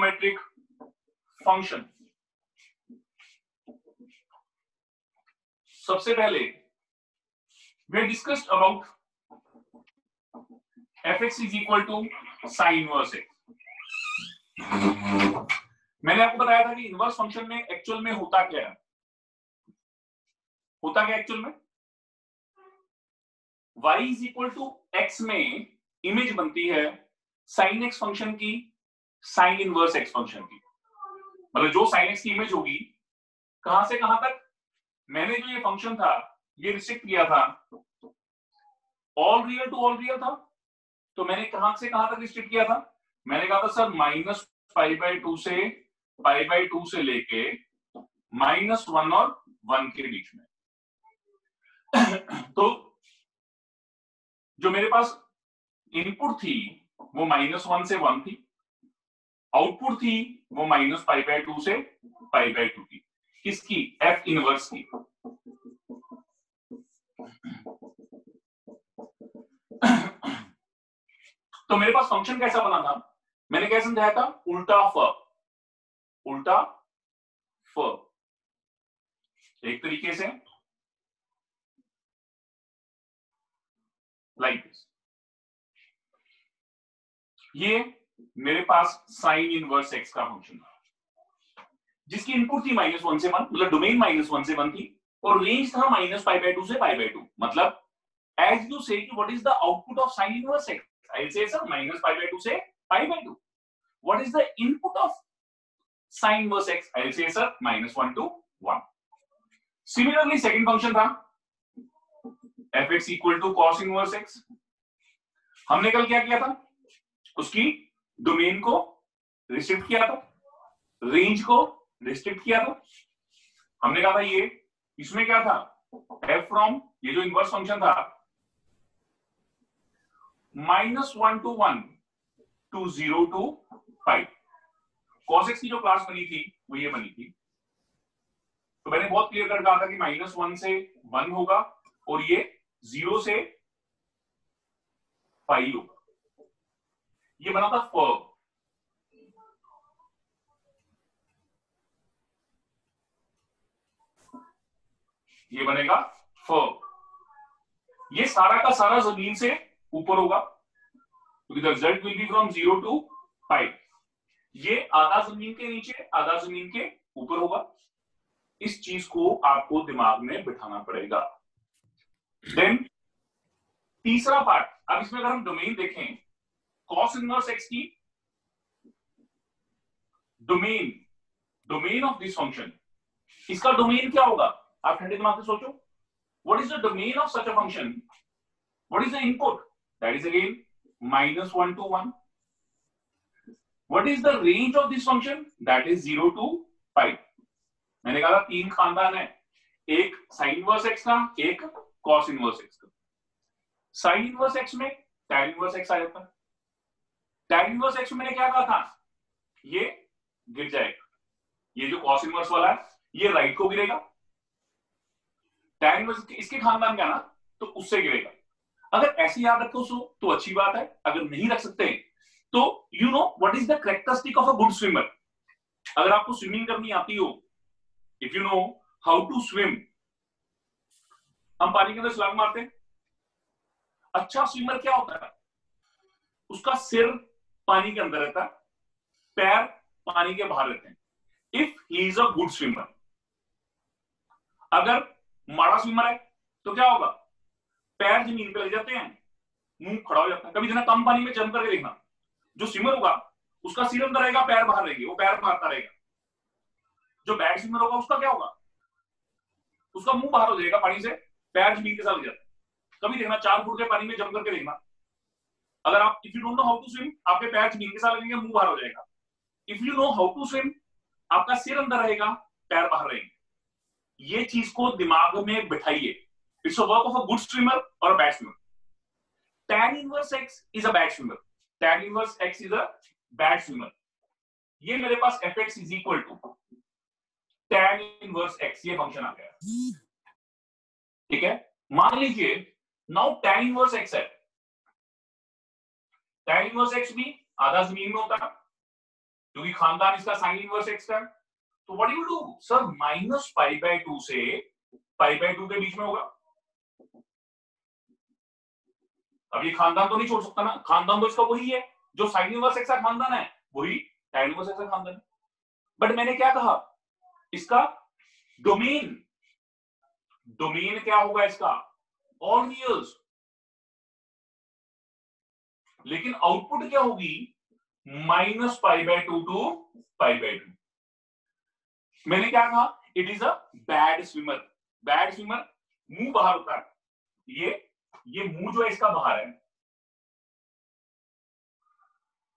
Trigonometric function. सबसे पहले we discussed about fx is equal to sine inverse x. मैंने आपको बताया था कि इनवर्स फंक्शन में एक्चुअल में होता क्या है, होता क्या एक्चुअल में, y is equal to x में इमेज बनती है साइन एक्स फंक्शन की साइन इनवर्स एक्स फंक्शन की। मतलब जो साइन एक्स की इमेज होगी कहां से कहां तक, मैंने जो ये फंक्शन था ये रिस्ट्रिक्ट किया था all real to all real था, तो मैंने कहां से कहां तक रिस्ट्रिक्ट किया था, मैंने कहा था सर माइनस π/2 से π/2 से लेके -1 और 1 के बीच में। तो जो मेरे पास इनपुट थी वो -1 से 1 थी, आउटपुट थी वो -π/2 से π/2 थी, किसकी, f इनवर्स की। तो मेरे पास फंक्शन कैसा बना था, मैंने क्या समझाया था, उल्टा फ, उल्टा फ। एक तरीके से लाइक दिस, ये मेरे पास साइन इनवर्स एक्स का फंक्शन था जिसकी इनपुट थी -1 से 1, मतलब डोमेन -1 से 1 थी और रेंज था -π/2 से π/2। मतलब as you say what is the output of sin inverse x, I will say sir -π/2 से π/2। what is the input of sin inverse x, I will say sir -1 to 1। similarly second function था fx equal to cos inverse x। हमने कल क्या किया था, उसकी domain को restrict किया था, रेंज को रिस्ट्रिक्ट किया था। हमने कहा था ये इसमें क्या था, f फ्रॉम ये जो इनवर्स फंक्शन था -1 to 1 to 0 to π। cos x की जो क्लास बनी थी वो ये बनी थी, तो मैंने बहुत क्लियर कर कहा था कि -1 से 1 होगा और ये 0 से π होगा। ये बना था फ, ये बनेगा फ। ये सारा का सारा जमीन से ऊपर होगा क्योंकि the result will be from 0 to π। ये आधा जमीन के नीचे आधा जमीन के ऊपर होगा। इस चीज को आपको दिमाग में बिठाना पड़ेगा। देन तीसरा पार्ट, अब इसमें अगर हम डोमेन देखें cos इनवर्स x की domain, domain of this function, इसका डोमेन क्या होगा, आप ठंडे दिमाग से सोचो। What is the domain of such a function, what is the input, that is again -1 to 1। What is the range of this function, that is 0 to π। मैंने कहा था तीन खानदान है, एक साइन इनवर्स x का, एक cos इनवर्स x का। साइन इनवर्स x में tan इनवर्स x आ जाता है। tan इनवर्स x में मैंने क्या कहा था, ये गिर जाएगा, ये जो cos इनवर्स वाला है ये राइट को गिरेगा, tan इनवर्स इसके खानदान का ना तो उससे गिरेगा। अगर ऐसे याद रखो तो अच्छी बात है, अगर नहीं रख सकते तो you know what is the characteristic of a good swimmer. अगर आपको स्विमिंग करनी आती हो, if you know how to swim, हम पानी के अंदर छलांग मारते हैं, अच्छा स्विमर क्या होता है, उसका सिर पानी के अंदर रहता है, पैर पानी के बाहर रहते हैं, if he is a good swimmer. अगर माड़ा स्विमर है तो क्या होगा, पैर जमीन पे लग जाते हैं, मुंह खड़ा हो जाता है। कभी देखना कम पानी में जंप करके देखना, जो स्विमर होगा उसका सिर अंदर रहेगा, पैर बाहर रहेंगे, वो पैर मारता रहेगा। जो बैड स्विमर होगा उसका क्या होगा, उसका मुंह बाहर हो जाएगा पानी से, पैर जमीन के साथ लग जाता है। कभी देखना 4 फुट के पानी में जंप करके देखना, अगर आप if you don't know how to swim, आपके पैर जमीन के साथ लगेंगे, मुंह बाहर हो जाएगा। If you know how to swim, आपका सिर अंदर रहेगा, पैर बाहर रहेंगे। ये चीज को दिमाग में बिठाइए। It's a work of a good swimmer और a bad swimmer. tan inverse x is a bad swimmer, tan inverse x is a bad swimmer। ये मेरे पास fx is equal to tan inverse x, ये function आ गया, ठीक है। मान लीजिए now tan inverse x है, tan inverse x भी आधा जमीन में होता है, क्योंकि खानदान इसका साइन इनवर्स एक्स का। तो what you do sir, minus pi by 2 से पाई बाय 2 के बीच में होगा। अब ये खानदान तो नहीं छोड़ सकता ना, खानदान तो इसका वही है जो साइन इनवर्स एक्स का खानदान है, वही tan इनवर्स एक्स का खानदान है। बट मैंने क्या कहा, इसका डोमेन, डोमेन क्या होगा इसका, ऑल रियल्स। लेकिन आउटपुट क्या होगी, minus pi by 2 to pi by 2। मैंने क्या कहा, it is a bad swimmer. Bad swimmer, मुंह बाहर होता है, ये मुंह जो है इसका बाहर है,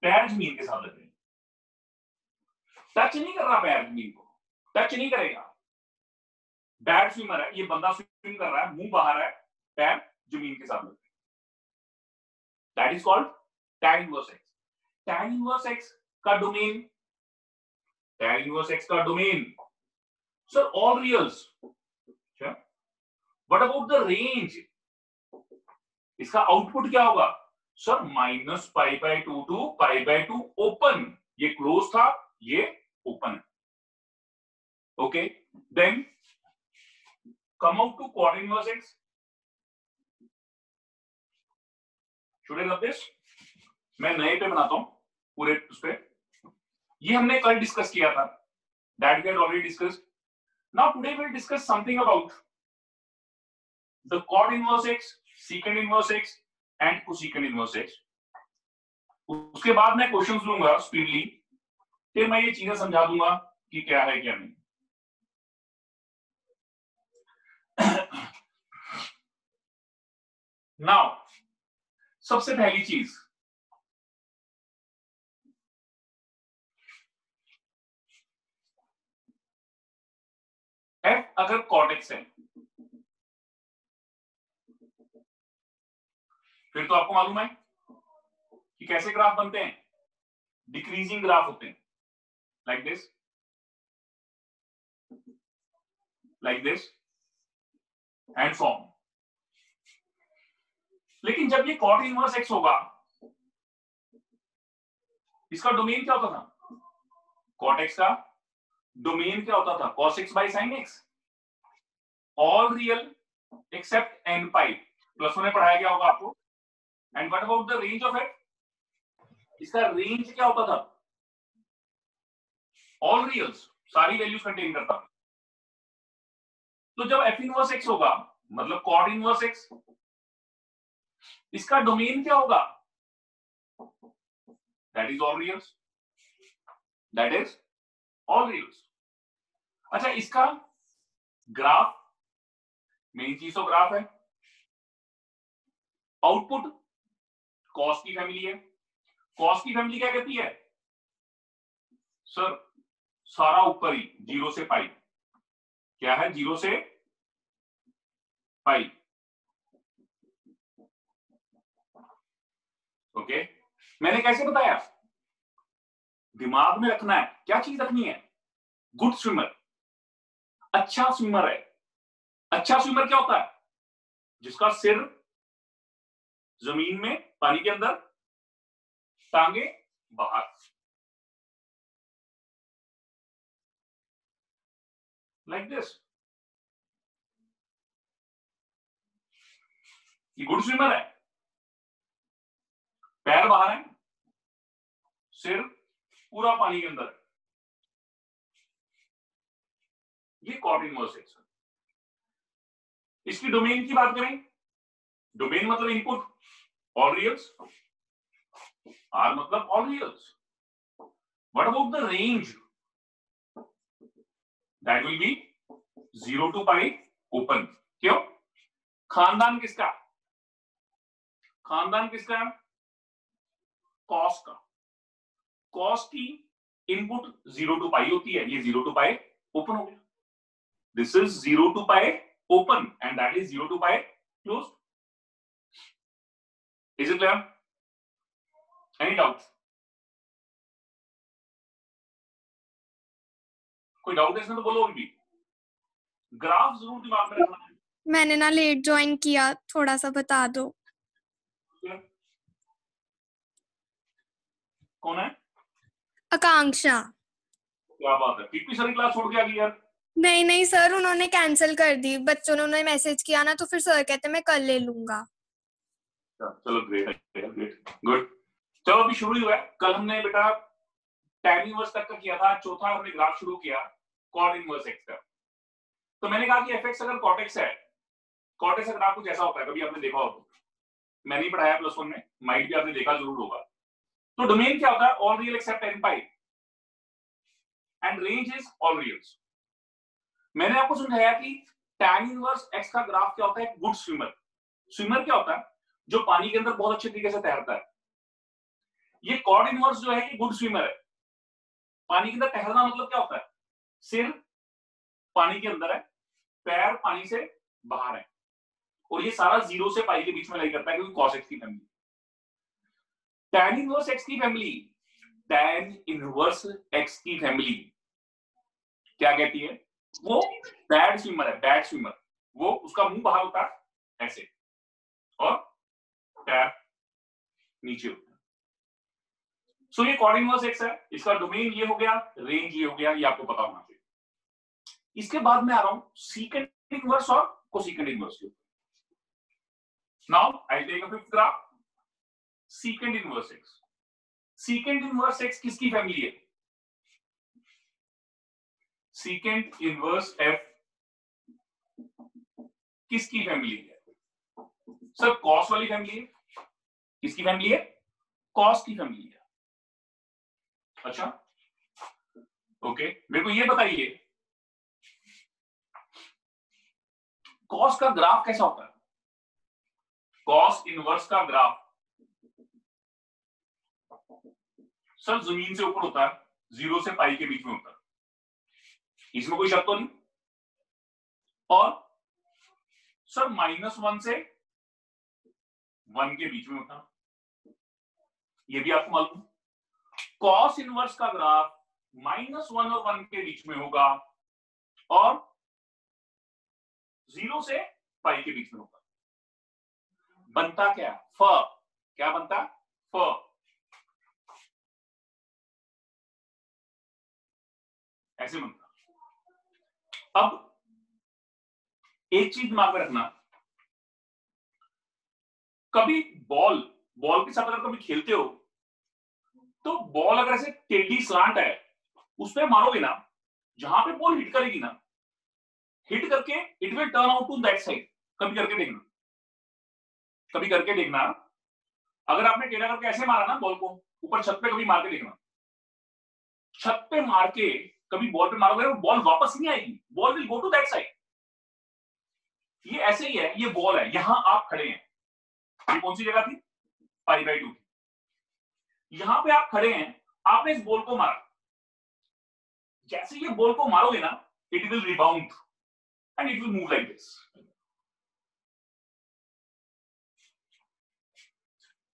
पैर जमीन के साथ लग रहे हैं, टच नहीं कर रहा पैर जमीन को, टच नहीं करेगा। बैड स्विमर है, ये बंदा स्विम कर रहा है, मुंह बाहर है, पैर जमीन के साथ लग रहे हैं, that is called tan inverse x. tan inverse x का डोमेन, tan इनवर्स एक्स का domain sir all reals. What about the range, इसका आउटपुट क्या होगा sir, minus pi by 2 to pi by 2 open, ये क्लोज था, ये open है। Okay, then come out to quad inverse x। Should I love this, मैं नए पे बनाता हूं पूरे उस पे, ये हमने कल डिस्कस किया था, that we had already discussed. Now today we will discuss something about the quad inverse x, secant inverse x and cosecant inverse x। उसके बाद मैं क्वेश्चंस लूंगा स्पीडली, फिर मैं ये चीजें समझा दूंगा कि क्या है क्या नहीं। नाउ सबसे पहली चीज, f अगर कॉट x है, फिर तो आपको मालूम है कि कैसे ग्राफ बनते हैं, डिक्रीजिंग ग्राफ होते हैं, like this, like this and form. लेकिन जब ये कॉट इनवर्स एक्स होगा, इसका डोमेन क्या होता था, कॉट एक्स का डोमेन क्या होता था, cos x by sine x, all real except n pi, plus में पढ़ाया गया होगा आपको। And what about the range of f, इसका रेंज क्या होता था, ऑल रियल्स, सारी वैल्यूज कंटेन करता। तो जब एफ इनवर्स एक्स होगा, मतलब कॉट इनवर्स एक्स, इसका डोमेन क्या होगा, that is all reals, that is all reals. अच्छा, इसका ग्राफ, मेन चीज तो ग्राफ है, आउटपुट कॉस की फैमिली है। कॉस की फैमिली क्या कहती है सर, सारा ऊपर ही, जीरो से पाई, क्या है, जीरो से पाई। ओके, मैंने कैसे बताया, दिमाग में रखना है, क्या चीज रखनी है, गुड स्विमर, अच्छा स्विमर है। अच्छा स्विमर क्या होता है, जिसका सिर जमीन में, पानी के अंदर, टांगे बाहर, लाइक दिस, ये गुड स्विमर है, पैर बाहर है, सिर पूरा पानी के अंदर है, ये कॉट इनवर्स एक्स। इसकी डोमेन की बात करें, डोमेन मतलब इनपुट, ऑल रियल्स, आर मतलब all reals. What about the range, that will be 0 to pi open. क्यों, खानदान किसका, खानदान किसका है, कॉस का। कॉस की इनपुट 0 टू पाई होती है, ये 0 टू पाई ओपन हो गया, this is 0 to pi open and that is 0 to pi close. Is it clear, any doubt, कोई डाउट है इसमें तो बोलो अभी। ग्राफ जरूर दिमाग में रखना है। मैंने ना लेट ज्वाइन किया, थोड़ा सा बता दो। कौन है, आकांक्षा। क्या बात है, पीपी सर की क्लास छोड़ के आ गई यार। नहीं नहीं सर, उन्होंने कैंसिल कर दी, बच्चों ने उन्हें मैसेज किया ना, तो फिर सर कहते मैं कल ले लूंगा। चलो ग्रेट है, ग्रेट, गुड। चलो अभी शुरू हुआ है। कल हमने बेटा tan इनवर्स तक का किया था, चौथा हमने ग्राफ शुरू किया cot इनवर्स x का। तो मैंने कहा कि fx अगर cot x है, cot x का ग्राफ कुछ ऐसा होता है, कभी आपने देखा हो तो। मैंने ही पढ़ाया +1 में, माइट भी आपने देखा जरूर होगा। तो डोमेन क्या होता है? All real except n pi and range is all reals. मैंने आपको समझाया कि tan इनवर्स x का ग्राफ क्या होता है? Good swimmer. स्विमर क्या होता है? जो पानी के अंदर बहुत अच्छे तरीके से तैरता है। ये cot इनवर्स जो है ये गुड स्विमर है। पानी के अंदर तैरना मतलब क्या होता है? सिर पानी के अंदर है, पैर पानी से बाहर है, और ये सारा 0 से पाई के बीच में लाई करता है, क्योंकि cos x की फैमिली। tan इनवर्स x की फैमिली, tan इनवर्स x की फैमिली क्या कहती है? वो बैड स्विमर है, बैड स्विमर। वो उसका मुंह बाहर होता है ऐसे, और पैर नीचे होता है। सो ये cot इनवर्स x है, इसका डोमेन ये हो गया, रेंज ये हो गया, ये आपको पता होना चाहिए। इसके बाद में आ रहा हूं सीकेंड इनवर्स और कोसेकेंड इनवर्स के। Now I take a fifth graph, secant inverse x। Secant inverse x किसकी फैमिली है? सीकेंड इनवर्स f किसकी फैमिली है? सर कॉस वाली फैमिली है। किसकी फैमिली है? कॉस की फैमिली है। अच्छा ओके, मेरे को ये बताइए कॉस का ग्राफ कैसा होता है? कॉस इनवर्स का ग्राफ सर जमीन से ऊपर होता है, 0 से पाई के बीच में होता है, इसमें कोई शक तो नहीं। और सर -1 से 1 के बीच में होता है, ये भी आपको मालूम। कॉस इनवर्स का ग्राफ -1 और 1 के बीच में होगा, और 0 से पाई के बीच में होगा। बनता क्या? फ। क्या बनता? फ। ऐसे बनता। अब एक चीज दिमाग में रखना, कभी बॉल के साथ अगर कभी खेलते हो तो बॉल अगर ऐसे टेढ़ी स्लांट है, उस पर मारोगे ना, जहां पे बॉल हिट करेगी ना, हिट करके it will turn out to that side. कभी करके देखना, कभी करके देखना। अगर आपने टेढ़ा करके ऐसे मारा ना बॉल को, ऊपर छत पे कभी मार के देखना, छत पे मार के कभी बॉल पे मारोगे तो बॉल वापस नहीं आएगी, ball will go to that side. ये ऐसे ही है, ये बॉल है, यहां आप खड़े हैं, ये कौन सी जगह थी? π/2 थी। यहां पे आप खड़े हैं, आपने इस बॉल को मारा, जैसे ये बॉल को मारोगे ना, it will rebound and it will move like this.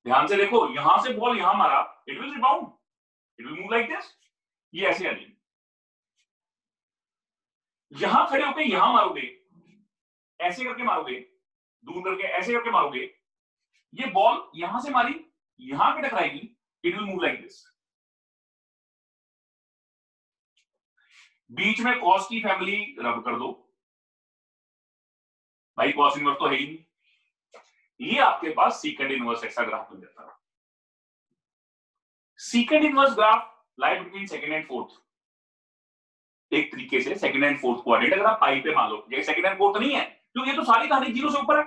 ध्यान से देखो, यहां से बॉल यहां मारा, it will rebound, it will move like this. ये ऐसे आ जाएगी। यहां खड़े होकर यहां मारोगे, ऐसे करके मारोगे, दूर करके ऐसे करके मारोगे, ये बॉल यहां से मारी, यहां पे टकराएगी, it will move like this. बीच में कॉस की फैमिली रब कर दो भाई, कॉस इनवर्स तो है ही नहीं। ये आपके पास सीकेंड इनवर्स एक्स का ग्राफ बन जाता है। Secant inverse graph lie between second and fourth. एक तरीके से सेकंड एंड फोर्थ कोऑर्डिनेट अगर आप पाई पे मान लो, ये सेकंड एंड फोर्थ नहीं है, क्योंकि ये तो सारी कहानी 0 से ऊपर है।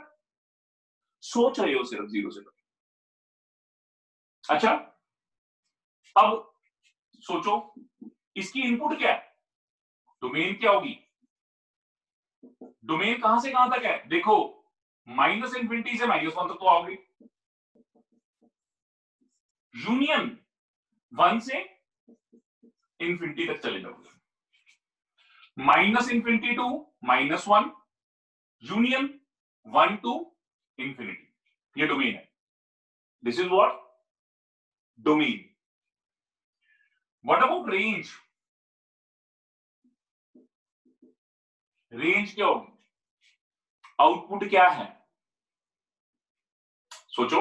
सोच रहे हो सिर्फ 0 से। अच्छा अब सोचो इसकी इनपुट क्या है? डोमेन क्या होगी? डोमेन कहां से कहां तक है? देखो -∞ से -1 तक तो आओगे, यूनियन 1 से इंफिनिटी तक चले जाओगे, -∞ टू -1, यूनियन 1 टू इंफिनिटी। ये डोमेन है। This is what? Domain. What about range? Range क्या होगी? आउटपुट क्या है? सोचो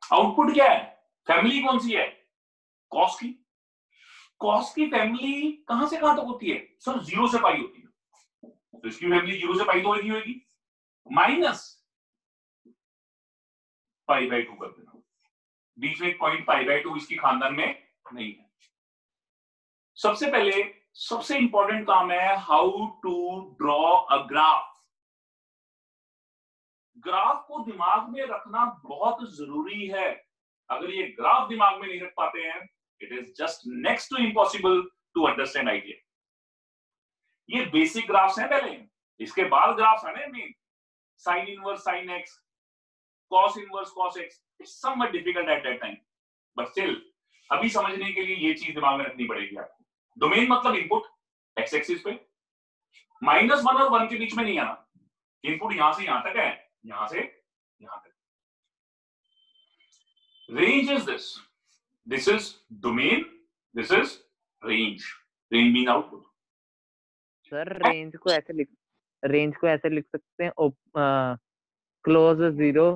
आउटपुट क्या है? फैमिली कौन सी है? कॉस की। कॉस की फैमिली कहां से कहां तक होती है सर? 0 से पाई होती है, तो इसकी फैमिली 0 से पाई तो नहीं होगी, माइनस पाई बाय 2 कर देना, बीच में एक पॉइंट पाई बाय 2 इसकी खानदान में नहीं है। सबसे पहले सबसे इंपॉर्टेंट काम है how to draw a graph. Graph को दिमाग में रखना बहुत जरूरी है। अगर ये ग्राफ दिमाग में नहीं रख पाते हैं, it is just next to impossible to understand idea. ये बेसिक ग्राफ्स हैं पहले, इसके बाद ग्राफ्स आने मेन, sine inverse sine x, cos inverse cos x, it's somewhat difficult at that time, but still अभी समझने के लिए ये चीज दिमाग में रखनी पड़ेगी आपको। डोमेन मतलब इनपुट एक्स एक्सिस पे, -1 और 1 के बीच में नहीं आना, इनपुट यहां से यहां तक है, यहां से यहां तक। Range is this is domain, this is range, range mean output. Sir range को ऐसे लिख सकते हैं, close 0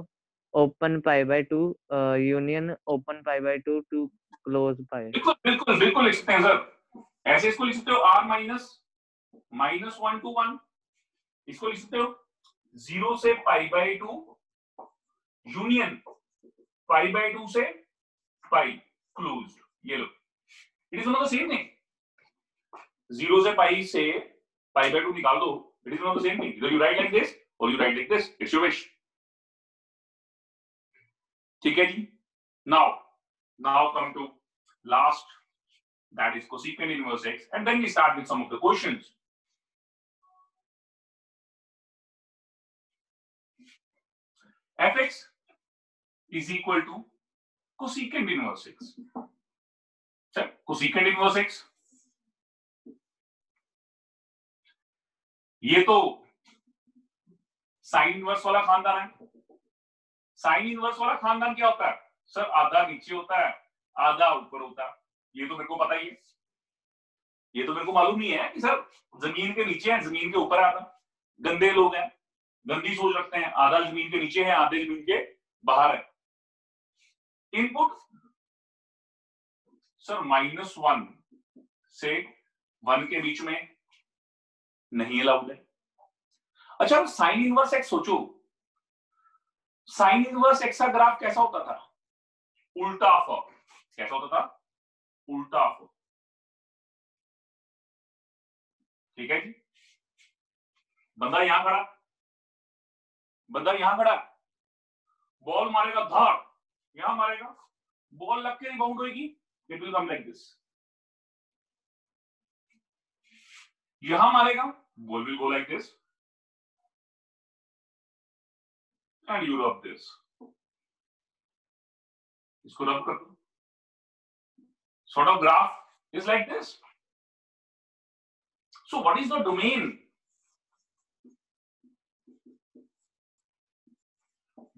open pi by 2 union open pi by 2 to close pi. बिल्कुल बिल्कुल बिल्कुल लिख सकते हैं सर, ऐसे इसको लिख सकते हो r -1 to 1, इसको लिख सकते हो 0 से pi by 2 union pi by 2 से पाई क्लोज। ये लो, it is one of the same thing, 0 से पाई बाय 2 निकाल दो, it is one of the same thing, either you write like this or you write like this, it's your wish। ठीक है जी। now come to last, that is cosecant inverse x, and then we start with some of the questions। fx is equal to cosecant inverse x। Sir cosecant inverse x, ये तो sine inverse वाला खानदान है। Sine inverse वाला खानदान क्या होता है सर? आधा नीचे होता है, आधा ऊपर होता है, ये तो मेरे को पता ही है, ये तो मेरे को मालूम नहीं है कि सर जमीन के नीचे है, जमीन के ऊपर है आधा। गंदे लोग हैं, गंदी सोच रखते हैं, आधा जमीन के नीचे है, आधे जमीन के बाहर है। इनपुट सर -1 से 1 के बीच में नहीं अलाउड है। अच्छा, साइन इनवर्स एक्स सोचो, साइन इनवर्स एक्स का ग्राफ कैसा होता था? उल्टा फॉर्म। कैसा होता था? उल्टा फॉर्म। ठीक है जी। बंदा यहां खड़ा, बॉल मारेगा धार, यहां मारेगा, बॉल लग के रिबाउंड होगी, it will come like this. यहां मारेगा, ball will go like this and you rub this, इसको रब कर दो, sort of graph is like this। so what is the domain?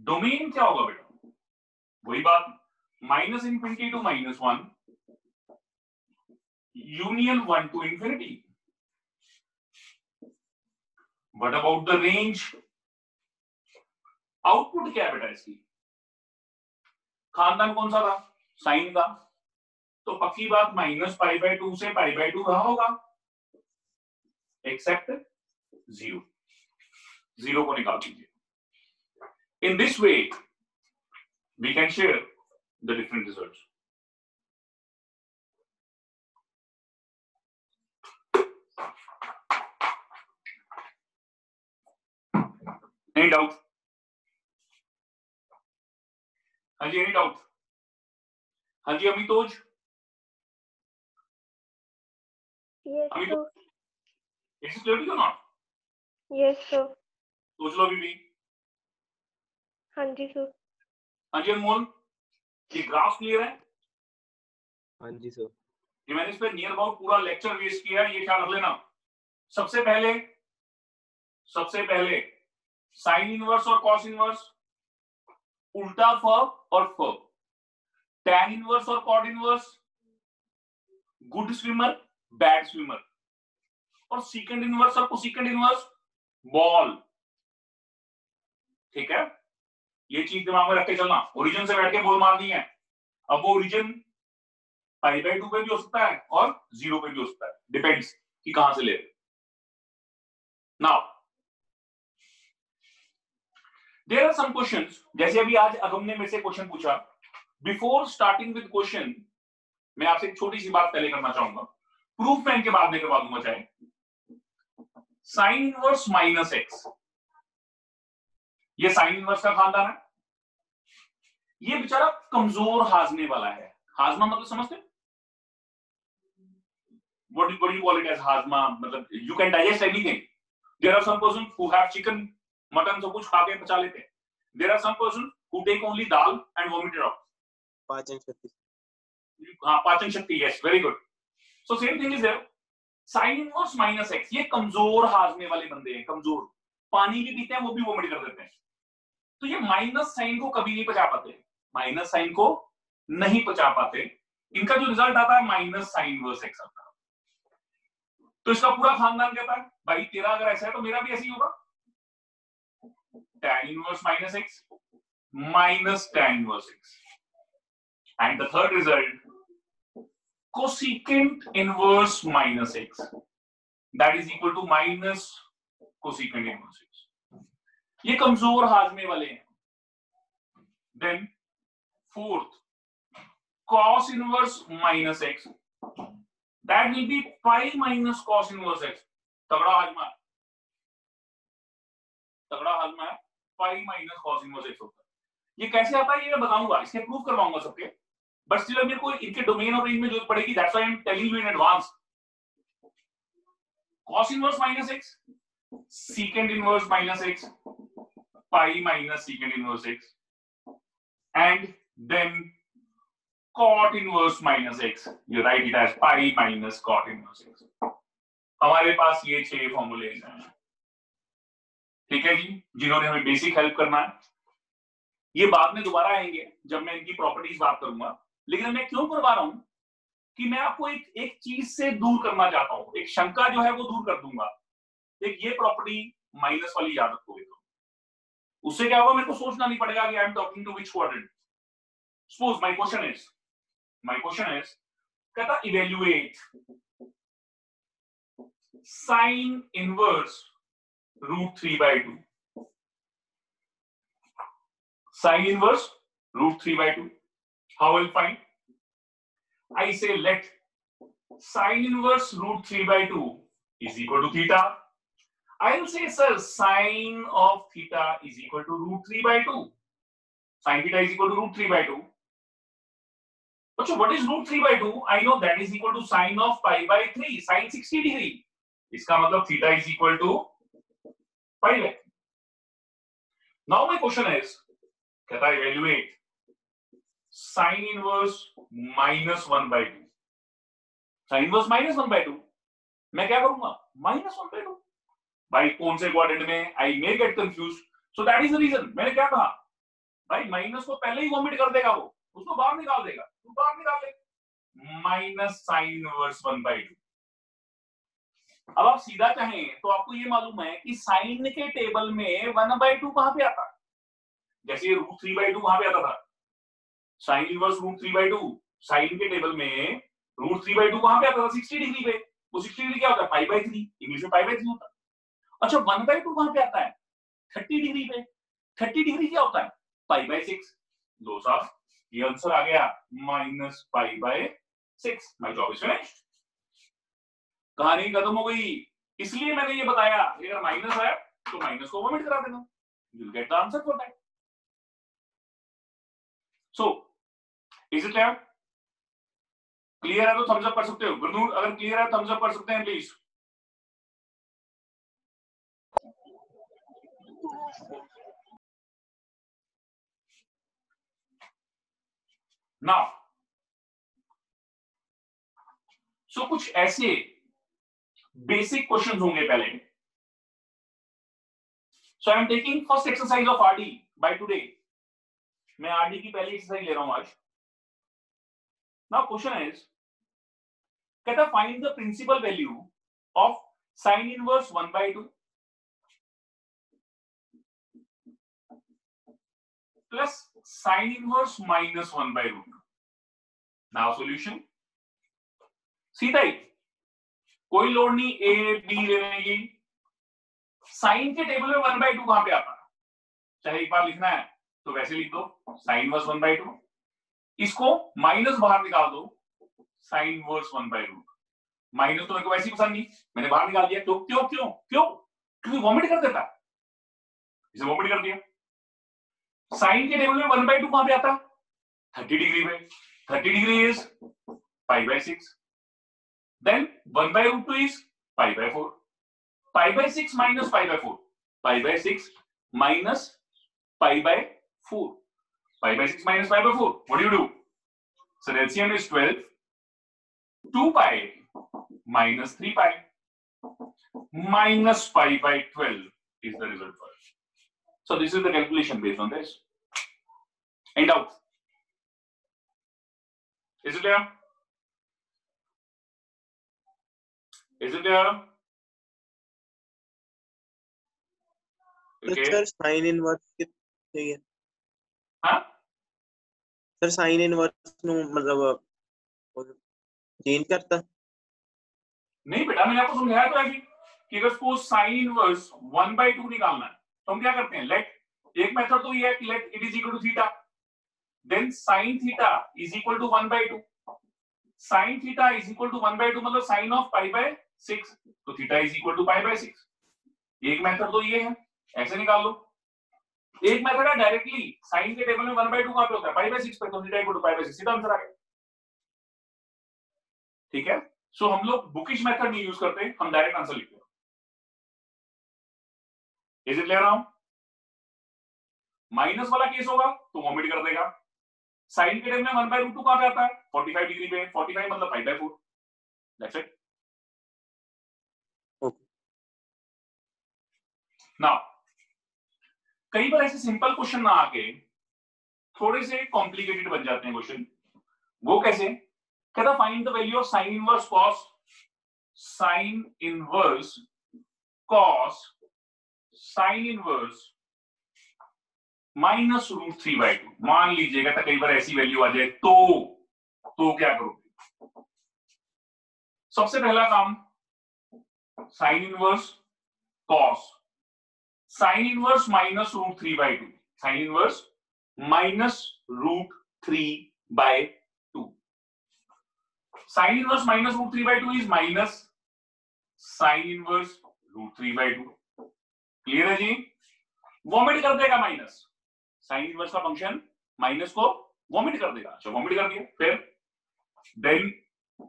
Domain क्या होगा बेटा? वही बात, -∞ to -1 union 1 to infinity। what about the range? Output क्या है बेटा इसकी? खानदान कौन सा था? साइन का, तो पक्की बात -π/2 से π/2 रहा होगा, एक्सेप्ट 0 को निकाल दीजिए। In this way we can share the different results. Any doubt? हाँ जी, एनी डाउट? हाँ जी Amitoj? Yes, sir. Is it clear to you or not? Yes, sir. सोच लो अभी भी। हाँ जी सर। हाँ जी अनमोल, ये ग्राफ क्लियर है? हाँ जी सर। ये मैंने इस पे नियर अबाउट पूरा लेक्चर वेस्ट किया है, ये ख्याल रख लेना। सबसे पहले साइन इनवर्स और कॉस इनवर्स, उल्टा फ और फ, टैन इनवर्स और cot inverse, good swimmer bad swimmer, और सीकेंड इनवर्स और कोसेकेंड इनवर्स, बॉल। ठीक है, ये चीज दिमाग में रख के चलना। ओरिजिन से बैठ के बॉल मारनी है। अब वो ओरिजिन π/2 पे भी हो सकता है और 0 पे भी हो सकता है, डिपेंड्स कि कहां से ले रहे। Now there are some questions, जैसे अभी आज अगम ने मेरे से क्वेश्चन पूछा। बिफोर स्टार्टिंग विद क्वेश्चन मैं आपसे एक छोटी सी बात पहले करना चाहूंगा, प्रूफ मैं इनके बाद में करवा दूंगा। चाहे साइन इनवर्स माइनस एक्स, ये साइन इनवर्स का खानदान है। ये बेचारा कमजोर हाजमे वाला है। हाजमा मतलब समझते हैं? What do you call it as हाजमा? मतलब you can digest anything. There are some person who have chicken, mutton सब कुछ खा के पचा लेते हैं. There are some person who take only dal and vomit it out. पाचन शक्ति। हाँ, पाचन शक्ति, yes, very good. So same thing is there. Sin inverse minus x, ये कमजोर हाजमे वाले बंदे हैं, कमजोर। पानी भी पीते हैं, वो भी वोमिट कर देते हैं। तो ये माइनस साइन को कभी नहीं पचा पाते, माइनस साइन को नहीं पचा पाते। इनका जो रिजल्ट आता है माइनस साइन इनवर्स एक्स आता है। तो इसका पूरा खानदान कहता है भाई तेरा अगर ऐसा है तो मेरा भी ऐसे ही होगा, tan inverse minus x minus tan inverse x. And the third result cosecant inverse minus x, that is equal to minus cosecant inverse x. ये कमजोर हाजमे वाले हैं। Then fourth cos inverse minus x, that will be pi minus cos inverse x. तगड़ा हाजमा है, pi minus cos inverse x होता है। ये कैसे आता है ये मैं बताऊंगा, इसके प्रूफ करवाऊंगा सबके, बट स्टिल मेरे को इनके डोमेन और रेंज में जरूरत पड़ेगी, that's why I am telling you in advance. cos inverse minus x, secant inverse minus x, pi minus secant inverse x, and then cot inverse minus x, you write it as pi minus cot inverse x। हमारे पास ये 6 formulas हैं, ठीक है जी, जिन्होंने हमें basic help करना है। ये बाद में दोबारा आएंगे जब मैं इनकी प्रॉपर्टीज बात करूंगा, लेकिन मैं क्यों करवा रहा हूं कि मैं आपको एक चीज से दूर करना चाहता हूं, एक शंका जो है वो दूर कर दूंगा। एक ये प्रॉपर्टी माइनस वाली याद रखोगे तो उससे क्या होगा, मेरे को सोचना नहीं पड़ेगा कि I am talking to which quadrant. Suppose my question is कहता evaluate sine inverse √3/2, sine inverse √3/2, how will find? I say let sin inverse √3/2 is equal to theta. I will say sir sin of theta is equal to √3/2, sin theta is equal to √3/2. So what is √3/2? I know that is equal to sin of pi/3, sin 60 degree. इसका मतलब theta is equal to pi/3. Now my question is, कहता है evaluate sin inverse -1/2. sin inverse -1/2 मैं क्या करूंगा, -1/2। भाई कौन से क्वाड्रेंट में, I may get confuse, so that is the reason. मैंने क्या कहा भाई, माइनस को पहले ही वोमिट कर देगा, वो उसको बाहर निकाल देगा, तो बाहर निकाल ले माइनस साइन इनवर्स 1/2। अब आप सीधा चाहें तो आपको ये मालूम है कि साइन के टेबल में 1/2 कहां पे आता है, जैसे √3/2 कहां पे आता था, साइन इनवर्स √3/2, साइन के टेबल में √3/2 कहां पे आता था, 60 डिग्री पे। वो 60 डिग्री क्या होता है, pi/3, इंग्लिश में pi/3 होता है। अच्छा 1/2 कहां पे आता है, 30 डिग्री पे। 30 डिग्री क्या होता है, pi/6। लो साहब ये आंसर आ गया -pi/6। My job is finished, कहानी खत्म हो गई। इसलिए मैंने ये बताया अगर माइनस है तो माइनस को वोमिट करा देना, you will get the answer for that. So is it clear? Clear है तो थम्स अप कर सकते हो। गुरनूर अगर क्लियर है थम्स अप कर सकते हैं प्लीज। नाउ सो कुछ ऐसे बेसिक क्वेश्चंस होंगे पहले। So I am taking first exercise of RD by today. मैं आरडी की पहली एक्सरसाइज ले रहा हूं आज। नाउ क्वेश्चन इज, कहता find the principal value of sine inverse 1/2 plus sine inverse -1/√2। Now solution, सीधा ही, कोई लोड नहीं ए बी लेने की। साइन के टेबल में 1/2 कहां पे आता है? चाहे एक बार लिखना है तो वैसे लिख दो, साइन वर्स 1/2, इसको माइनस बाहर निकाल दो, साइन वर्स 1/2। माइनस तो मेरे को वैसे ही पसंद नहीं, मैंने बाहर निकाल दिया। क्यों क्यों क्यों क्यों? क्योंकि वॉमिट कर देता, इसे वॉमिट कर दिया। साइन के टेबल में 1/2 कहां पे आता है? 30 डिग्री पे। 30 degree is π/6, then 1/√2 is π/4। π/6 minus π/4, π/6 minus π/4, π/6 minus π/4, what do you do? So the LCM is 12, 2 pi minus 3 pi minus π/12 is the result for us. So this is the calculation based on this. Any doubt? Is it clear? Is it clear? Okay. Sir sine inverse कितनी है? हाँ? Sir sine inverse नु मतलब change करता? नहीं बेटा, मैंने आपको समझाया तो है कि अगर सपोज साइन इनवर्स 1/2 निकालना है तो हम क्या करते हैं, लेट, एक मेथड तो ये है कि let it is equal to theta, then sine theta is equal to 1/2। Sine theta is equal to 1/2 मतलब साइन ऑफ π/6, तो थीटा इज इक्वल टू π/6। एक मेथड तो ये है, ऐसे निकाल लो। एक मेथड है डायरेक्टली साइन के टेबल में 1/2 कहां पे होता है? π/6 पे, तो थीटा इक्वल टू π/6, सीधा आंसर आ गया। ठीक है, सो हम लोग बुकिश मेथड नहीं यूज करते, हम डायरेक्ट आंसर लिखते हैं। Is it clear now? Minus वाला केस होगा तो वॉमिट कर देगा। साइन के टेबल में 1/√2 कहां पे आता है? 45 डिग्री पे। 45 मतलब π/4, दैट्स इट। नाउ कई बार ऐसे सिंपल क्वेश्चन ना आके थोड़े से कॉम्प्लिकेटेड बन जाते हैं क्वेश्चन। वो कैसे? कहता find the value of sine inverse cos, sine inverse cos sine inverse -√3/2। मान लीजिएगा तो कई बार ऐसी वैल्यू आ जाए तो क्या करोगे? सबसे पहला काम, sine inverse cos sine inverse -√3/2, sine inverse -√3/2। Sine inverse -√3/2 is minus sine inverse √3/2। Clear है जी? वॉमिट कर देगा माइनस, साइन इनवर्स का फंक्शन माइनस को वॉमिट कर देगा। अच्छा, वॉमिट कर दिया, फिर then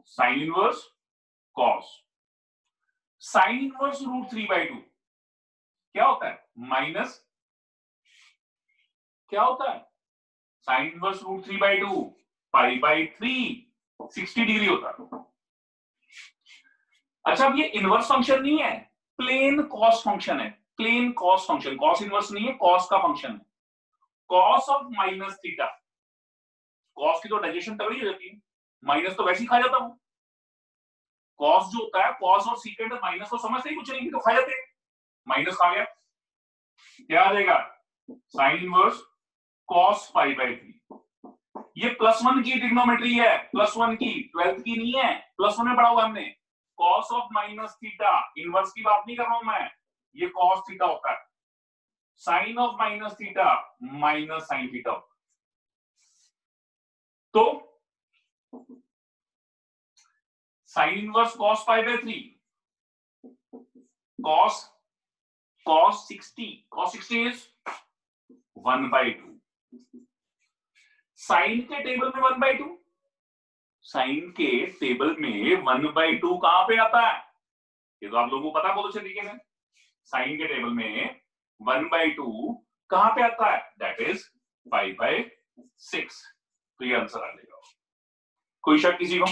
sine inverse cos sine inverse √3/2 क्या होता है? माइनस, क्या होता है? साइन इनवर्स √3/2 π/3, 60 डिग्री होता है। अच्छा, अब ये इनवर्स फंक्शन नहीं है, प्लेन कॉस फंक्शन है। Plain cos function, cos inverse नहीं है, कॉस का फंक्शन है। Cos of minus theta, cos की तो डाइजेशन तगड़ी हो जाती है, माइनस तो वैसे ही खा जाता हूं। कॉस जो होता है, कॉस और सीकेंड माइनस तो समझते ही कुछ नहीं, तो खा जाते हैं, माइनस खा गया, क्या आ जाएगा? Sine inverse cos π/3। ये +1 की ट्रिग्नोमेट्री है, +1 की, 12th की नहीं है, +1 में पढ़ा हुआ हमने। Cos of minus theta, inverse की बात नहीं कर रहा हूं मैं, ये कॉस थीटा होता है। Sine of minus theta minus sine theta होता है। तो sine inverse cos π/3, cos 60 is 1/2। साइन के टेबल में 1/2, साइन के टेबल में 1/2 कहां पे आता है? ये तो आप लोगों को पता है बहुत अच्छे तरीके से। साइन के टेबल में 1/2 कहां पे आता है? That is π/6। तो ये आंसर आ जाएगा। कोई शक किसी को?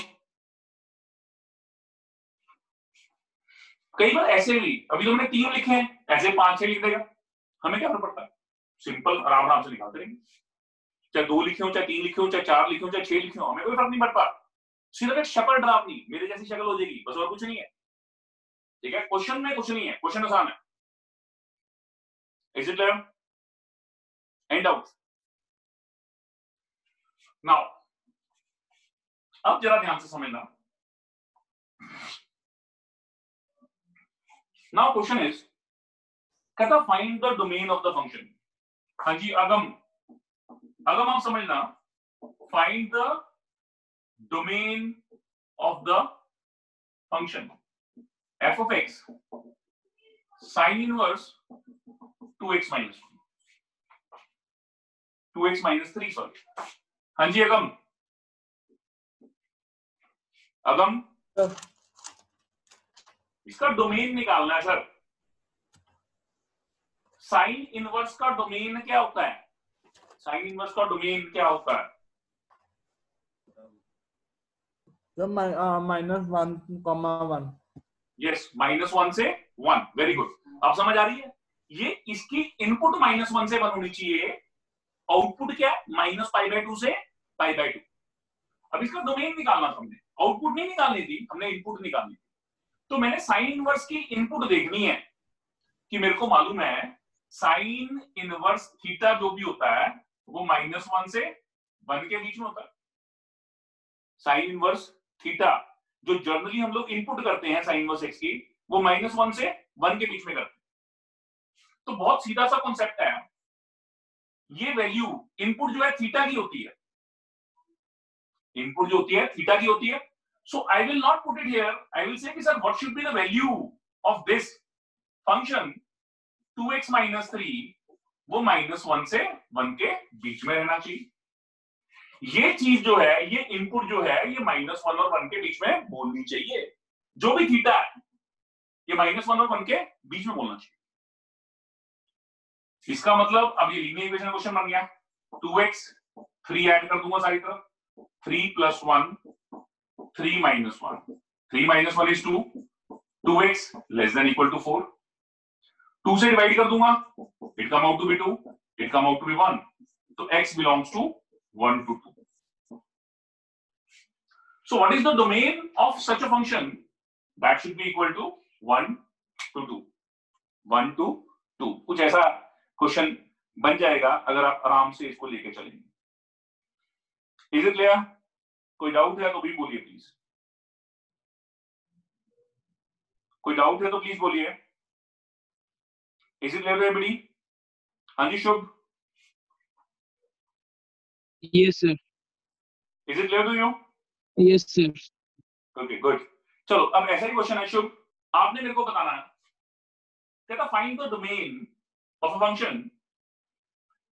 कई बार ऐसे भी, अभी तुमने 3 लिखे हैं, ऐसे 5-6 लिख देगा, हमें क्या फर्क पड़ता है? सिंपल आराम आराम से निकालते रहेंगे। चाहे 2 लिखे हो, चाहे 3 लिखे हो, चाहे 4 लिखे हो, चाहे 6 लिखे हो, हमें कोई फर्क नहीं पड़ता। सिर्फ एक शक्ल डरावनी मेरे जैसी शक्ल हो जाएगी, बस और कुछ नहीं है। ठीक है, क्वेश्चन में कुछ नहीं है, क्वेश्चन आसान है। Is it clear? Any doubt? Now अब जरा ध्यान से समझना, नाउ क्वेश्चन इज, कहता find the domain of the function. हाँ जी अगम, अगम आप समझना, find the domain of the function f of x sin inverse 2x minus 3 sorry. हाँ जी अगम, अगम इसका डोमेन निकालना है सर। साइन इनवर्स का डोमेन क्या होता है? साइन इनवर्स का डोमेन क्या होता है? -1, यस, -1 से 1। वेरी गुड, आप समझ आ रही है? ये इसकी इनपुट -1 से 1 होनी चाहिए, आउटपुट क्या है? -π/2 से π/2। अब इसका डोमेन निकालना था हमने, आउटपुट नहीं निकालनी थी, हमने इनपुट निकालनी थी। तो मैंने साइन इनवर्स की इनपुट देखनी है कि मेरे को मालूम है साइन इनवर्स थीटा जो भी होता है वो -1 से 1 के बीच में होता है। साइन इनवर्स थीटा जो जनरली हम लोग इनपुट करते हैं साइन इनवर्स एक्स की, वो -1 से 1 के बीच में करते हैं। तो बहुत सीधा सा कॉन्सेप्ट है, ये वैल्यू इनपुट जो है थीटा की होती है, इनपुट जो होती है थीटा की होती है। So I will not put it here, I will say कि sir what should be the value of this function 2x - 3, वो -1 से 1 के बीच में रहना चाहिए। ये चीज जो है, ये इनपुट जो है, ये -1 और 1 के बीच में बोलनी चाहिए। जो भी थीटा है ये -1 और 1 के बीच में बोलना चाहिए। इसका मतलब अब ये लीनियर इक्वेशन क्वेश्चन बन गया। 2x 3 ऐड कर दूंगा सारी तरफ, 3 + 1 3 - 1, 3 - 1 is 2, 2x <= 4। 2 से डिवाइड कर दूंगा, it come out to be 2, it come out to be 1, तो x belongs to 1 to 2। So what is the domain of such a function? That should be equal to 1 to 2, 1 to 2। कुछ ऐसा question बन जाएगा अगर आप आराम से इसको लेके चलेंगे। Is it clear? कोई डाउट है तो भी बोलिए प्लीज, कोई डाउट है तो प्लीज बोलिए। Is it clear everybody? हाँ जी Shubh, Yes, sir. Is it clear to you? Yes, sir. Okay good. चलो अब ऐसा ही क्वेश्चन है शुभ, आपने मेरे को बताना है, कहता find the domain of a function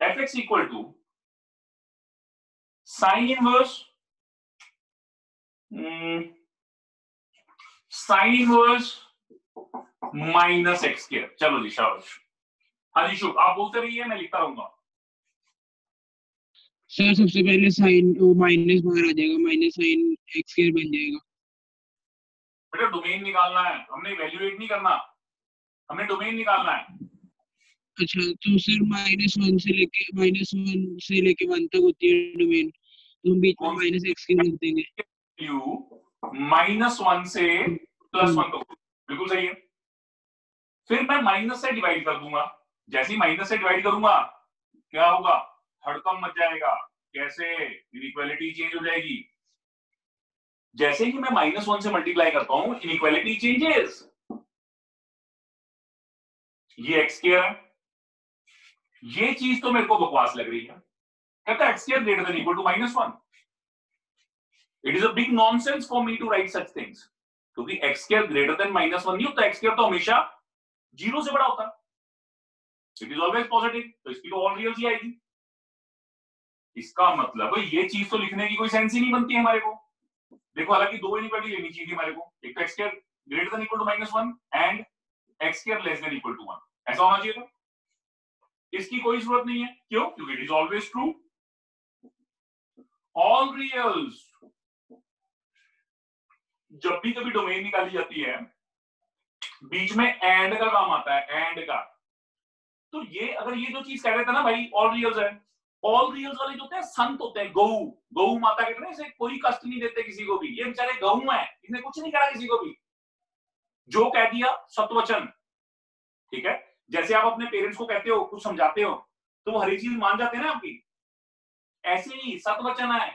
f(x) = sin inverse -x²। चलो जी शाबाश। हाँ जी शुभ, आप बोलते रहिए, मैं लिखता रहूंगा। सर सबसे पहले साइन माइनस बाहर आ जाएगा, -sin(x² बन जाएगा। बेटा डोमेन निकालना है, हमने इवैल्यूएट नहीं करना, हमने डोमेन निकालना है। अच्छा तो सर -1 से लेके 1 तक होती है डोमेन, तो हम बीच में -x³ रख देंगे। -1 से +1 तक, बिल्कुल सही है। फिर मैं माइनस से डिवाइड कर दूंगा, जैसे ही माइनस से डिवाइड करूंगा क्या होगा? हड़कंप मच जाएगा। कैसे? इनइक्वालिटी चेंज हो जाएगी। जैसे ही मैं -1 से मल्टीप्लाई करता हूं, इनइक्वालिटी चेंजेस। ये x² है, ये चीज तो मेरे को बकवास लग रही है। कहता है x² > -1। It is a big nonsense for me to write such things, क्योंकि x² > -1 नहीं होता। x² तो हमेशा 0 से बड़ा होता है, इट इज ऑलवेज पॉजिटिव, तो इसकी तो ऑल रियल्स ही आएगी। इसका मतलब ये चीज तो लिखने की कोई सेंस ही नहीं बनती है हमारे को। देखो हालांकि दो इनइक्वालिटी लेनी चाहिए थी हमारे को, एक तो x² > -1 एंड x² <= 1, ऐसा होना चाहिए था। इसकी कोई जरूरत नहीं है, क्यों? क्योंकि it is always true. All reals, जब भी कभी डोमेन निकाली जाती है बीच में एंड का काम आता है, एंड का। तो ये अगर ये जो चीज कह रहे थे ना भाई ऑल रियल्स है, ऑल रियल्स वाले जो होते हैं संत होते हैं, गऊ माता कहते हैं, इसे कोई कष्ट नहीं देते किसी को भी, ये बेचारे गऊ है, इसने कुछ नहीं करा किसी को भी, जो कह दिया सत्वचन। ठीक है, जैसे आप अपने पेरेंट्स को कहते हो, कुछ समझाते हो, तो वो हर एक चीज मान जाते हैं ना आपकी, ऐसे ही सत्वचन है,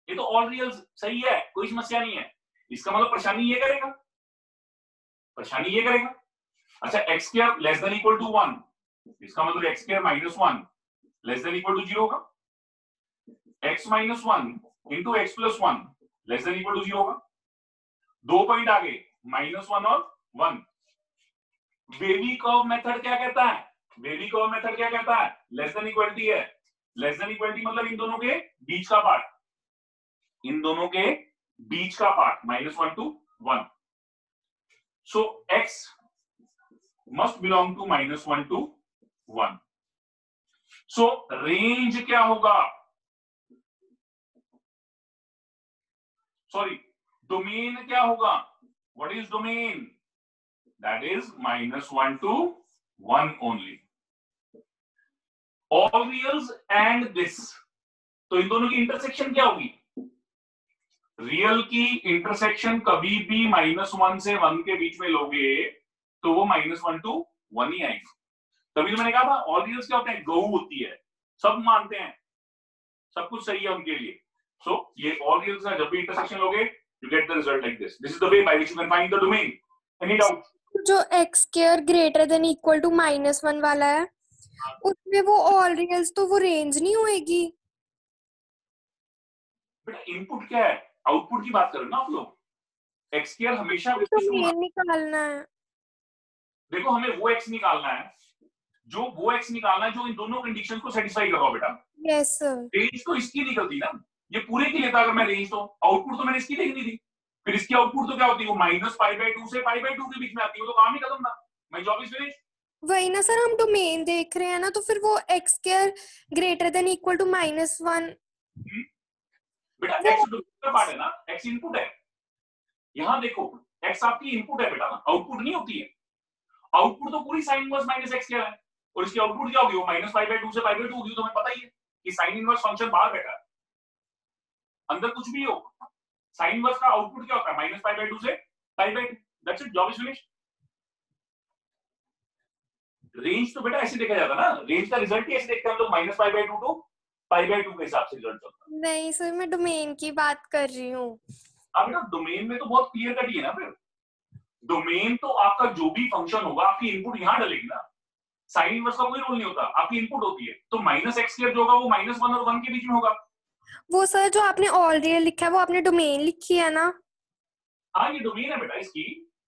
ये तो ऑल रियल्स सही है, कोई समस्या नहीं है। इसका मतलब परेशानी ये करेगा, परेशानी ये करेगा। अच्छा x square less than equal to 1, इसका मतलब x square minus 1 less than equal to 0 होगा। X minus 1 into x plus 1 less than equal to 0 होगा। 2 पॉइंट आगे -1 और 1। वेवी कर्व मेथड क्या कहता है? वेवी कर्व मेथड क्या कहता है? लेस देन इक्वलिटी है। लेस देन इक्वलिटी मतलब इन दोनों के बीच का पार्ट, इन दोनों के बीच का पार्ट -1 to 1। सो x must belong to -1 to 1। So range क्या होगा? सॉरी, डोमेन क्या होगा? What is domain? That is -1 to 1 only. All reals and this, तो इन दोनों की इंटरसेक्शन क्या होगी? रियल की इंटरसेक्शन कभी भी -1 से 1 के बीच में लोगे तो वो -1 to 1 ही आएगी। तभी तो मैंने कहा था ऑल रियल्स क्या होते हैं? गऊ होती है, सब मानते हैं, सब कुछ सही है उनके लिए। सो ये ऑल रियल्स का जब भी इंटरसेक्शन लोगे you get the result like this. This is the way by which you can find the domain. Any doubt? जो x square greater than equal to -1 वाला है उसमें वो ऑल रियल्स, तो वो रेंज नहीं होएगी? बेटा इनपुट क्या है? आउटपुट की बात करो ना आप लोग। एक्स स्क्वायर हमेशा डोमेन निकालना है। देखो हमें वो एक्स निकालना है, वो एक्स निकालना है जो इन दोनों कंडीशंस को सेटिस्फाई कर रहा हो बेटा। Yes sir. रेंज तो इसकी निकलती ना, ये पूरे की लेता अगर मैं रेंज, तो आउटपुट तो मैंने इसकी देखनी थी। फिर इसकी आउटपुट तो क्या होती है? वो -π/2 से π/2 के बीच में आती है, वो तो काम ही खत्म था। My job is finish. वही ना सर, हम डोमेन देख रहे हैं ना, तो फिर वो x square greater than equal to -1। बेटा x डोमेन का पार्ट है ना, x इनपुट है। यहां देखो x आपकी इनपुट है बेटा, आउटपुट नहीं होती है। आउटपुट तो पूरी साइन इनवर्स -x क्या है, और इसकी आउटपुट क्या होगी? वो -π/2 से π/2 होगी। तो हमें पता ही है कि साइन इनवर्स फंक्शन बाहर बैठा है, अंदर कुछ भी हो साइन इनवर्स का आउटपुट क्या होता है? -π/2 से π/2। That's it, job is finish. Range तो बेटा ऐसे देखा जाता है ना, रेंज का रिजल्ट ही ऐसे देखते हैं हम लोग, -π/2 टू π/2 के हिसाब से रिजल्ट होता है। नहीं सर, मैं डोमेन की बात कर रही हूँ। अब बेटा डोमेन में तो बहुत क्लियर कट ही है ना। फिर डोमेन तो आपका जो भी फंक्शन होगा आपकी इनपुट यहां डलेगी ना। साइन इनवर्स का कोई रोल नहीं होता, आपकी इनपुट होती है। तो -x² जो होगा वो -1 और 1 के बीच में होगा। वो सर जो आपने ऑल रियल लिखा है वो आपने डोमेन लिखी है ना? हाँ ये डोमेन है बेटा,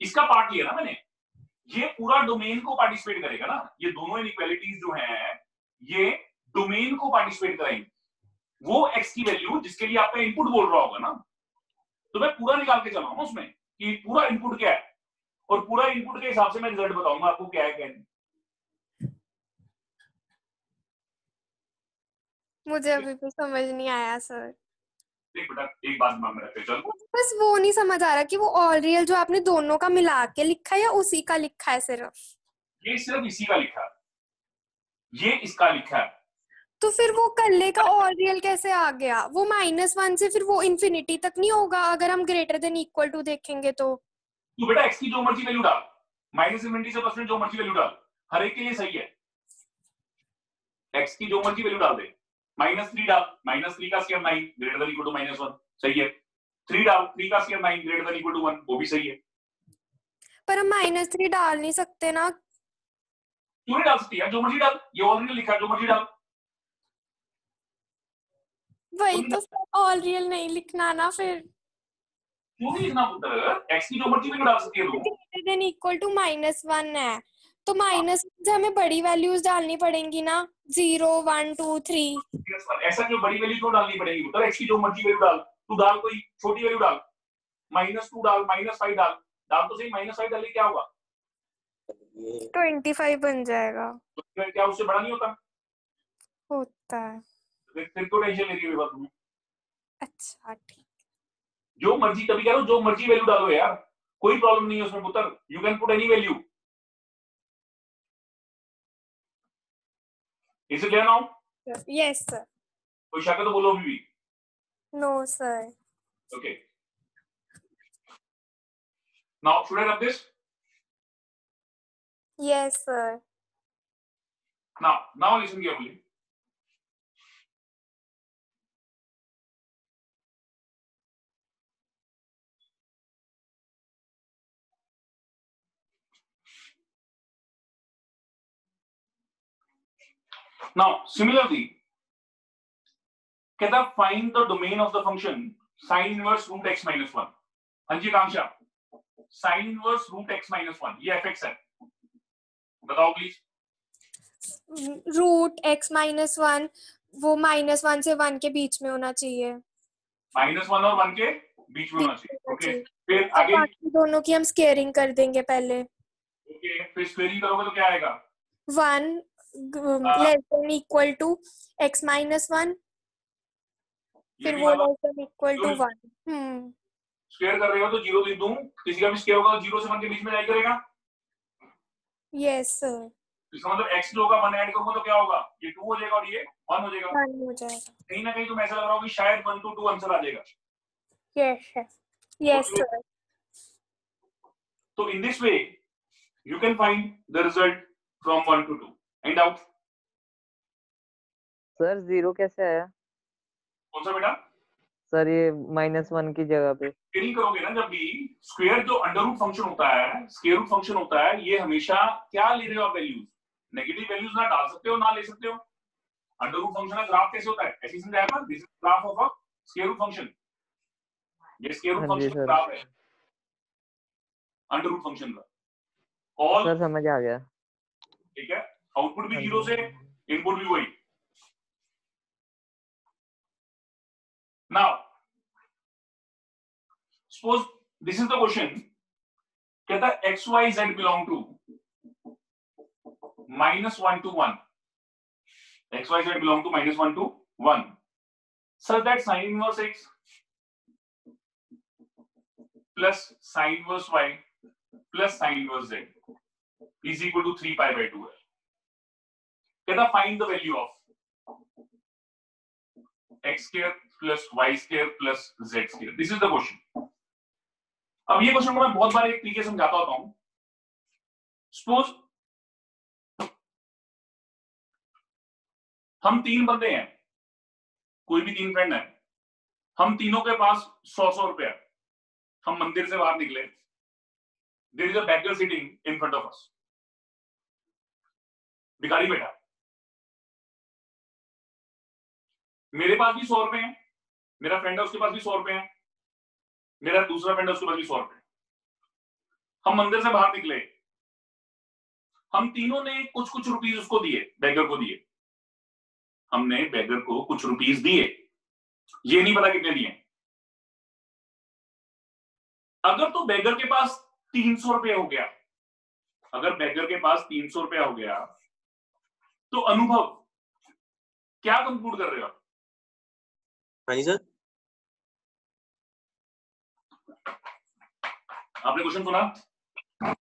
इसका पार्ट लिया ना मैंने। ये पूरा डोमेन को पार्टिसिपेट करेगा ना, ये दोनों इनइक्वालिटीज जो हैं ये डोमेन को पार्टिसिपेट कराएंगे। वो x की वैल्यू जिसके लिए आपका इनपुट बोल रहा होगा ना, तो मैं पूरा निकाल के चलाऊंगा उसमें कि पूरा इनपुट क्या है, और पूरा इनपुट के हिसाब से मैं रिजल्ट बताऊंगा आपको क्या है क्या नहीं। मुझे अभी भी समझ नहीं आया सर। देख बेटा एक बात मान में रखे चल, बस वो नहीं समझ आ रहा कि वो ऑल रियल जो आपने दोनों का मिला के लिखा है या उसी का लिखा है सिर्फ? ये सिर्फ इसी का लिखा है, ये इसका लिखा है। तो फिर वो कल्ले का ऑल रियल कैसे आ गया? वो -1 से फिर वो इंफिनिटी तक नहीं होगा अगर हम ग्रेटर देन इक्वल टू देखेंगे तो? तू बेटा x की जो मर्जी वैल्यू डाल, -∞ से +∞ जो मर्जी वैल्यू डाल, हर एक के लिए सही है। x की जो मर्जी वैल्यू डाल दे, -3 डाल, -3 का square 9 greater than equal to -1 सही है। 3 डाल, 3 का square 9 greater than equal to 1 वो भी सही है। पर हम -3 डाल नहीं सकते ना? क्यों नहीं डाल सकती यार? जो मर्जी डाल, ये ऑलरेडी लिखा है, जो मर्जी डाल। वही तो ऑल रियल नहीं लिखना ना फिर। क्यों नहीं लिखना पुत्र? x की जो मर्जी वैल्यू डाल सकती है तू। ग्रेटर देन इक्वल टू -1 है तो माइनस से हमें बड़ी वैल्यूज डालनी पड़ेंगी ना, 0 1 2 3। ऐसा क्यों बड़ी वैल्यू क्यों डालनी पड़ेगी पुत्र? x की जो मर्जी वैल्यू डाल, तू डाल कोई छोटी वैल्यू डाल, -2 डाल, -5 डाल, डाल तो सही। -5 डालने क्या होगा? 25 बन जाएगा। तो क्या उससे बड़ा नहीं होता? होता है। फिर तो टेंशन ले रही है बात में। अच्छा ठीक। जो मर्जी, कभी कह रहा हूं जो मर्जी वैल्यू डालो यार, कोई प्रॉब्लम नहीं है उसमें पुत्र। You can put any value. Is it clear now? Yes sir. कोई शक है तो बोलो अभी भी। No sir. Okay now should I rub this? Yes sir. Now listen carefully. Now similarly कहता find the domain of the function sine inverse root x minus 1। हाँ जी Kanksha, sine inverse root x minus 1 ये fx है, बताओ please. Root x minus 1 वो -1 से 1 के बीच में होना चाहिए, -1 और 1 के बीच में होना चाहिए। ओके फिर और आगे, बाकी दोनों की हम स्केयरिंग कर देंगे पहले। ओके फिर स्क्वेयरिंग करोगे तो क्या आएगा? 1 less than equal to x minus 1, ये फिर भी वो मतलब less than equal to 1। Square कर रहे हो तो 0 लिख दूं, किसी का भी स्क्वायर होगा तो 0 से 1 के बीच में जाया करेगा। यस सर, इसका मतलब x जो होगा 1 ऐड करूंगा तो क्या होगा, ये 2 हो जाएगा और ये 1 हो जाएगा। 1 हो जाएगा। कहीं ना कहीं तो ऐसा लग रहा हो कि शायद 1 to 2 आंसर आ जाएगा। Yes sir. तो in this way you can find the result from 1 to 2। Any doubt? Sir 0 कैसे आया? कौन सा बेटा? सर ये -1 की जगह पे स्क्वेयरिंग करोगे ना जब भी, स्क्वायर जो अंडर रूट फंक्शन होता है, स्क्वायर रूट फंक्शन होता है, ये हमेशा क्या ले रहे हो आप वैल्यूज, नेगेटिव वैल्यूज ना डाल सकते हो ना ले सकते हो। अंडर रूट फंक्शन का ग्राफ कैसे होता है, ऐसे समझाया था, this is graph of a square root function. ये स्क्वायर रूट हाँ जी फंक्शन का सर। ग्राफ है अंडर रूट फंक्शन का। ऑल सर समझ आ गया। ठीक है, आउटपुट भी हाँ 0 जी। से, इनपुट भी वही। Now suppose this is the question, कहता है x y z belong to -1 to 1, x y z belong to -1 to 1 such that sin inverse x plus sin inverse y plus sin inverse z is equal to 3 pi by 2 है। कहता find the value of x square plus y square plus z square, this is the question। अब ये question को मैं बहुत बार एक तरीके से समझाता होता हूं। सपोज हम 3 बंदे हैं, कोई भी 3 फ्रेंड है, हम तीनों के पास 100 रुपया, हम मंदिर से बाहर निकले, there is a beggar sitting in front of us, भिखारी बैठा, मेरे पास भी 100 रुपए हैं, मेरा फ्रेंड है उसके पास भी 100 रुपए हैं, मेरा दूसरा फ्रेंड है उसके पास भी 100 रुपए। हम मंदिर से बाहर निकले, हम तीनों ने कुछ कुछ रुपीस उसको दिए, बेगर को दिए, हमने बेगर को कुछ रुपीस दिए, ये नहीं पता कितने दिए। अगर तो बेगर के पास 300 रुपया हो गया, अगर बेगर के पास 300 रुपया हो गया तो अनुभव क्या कंक्लूड कर रहे हो? हाँ जी सर। आपने क्वेश्चन सुना?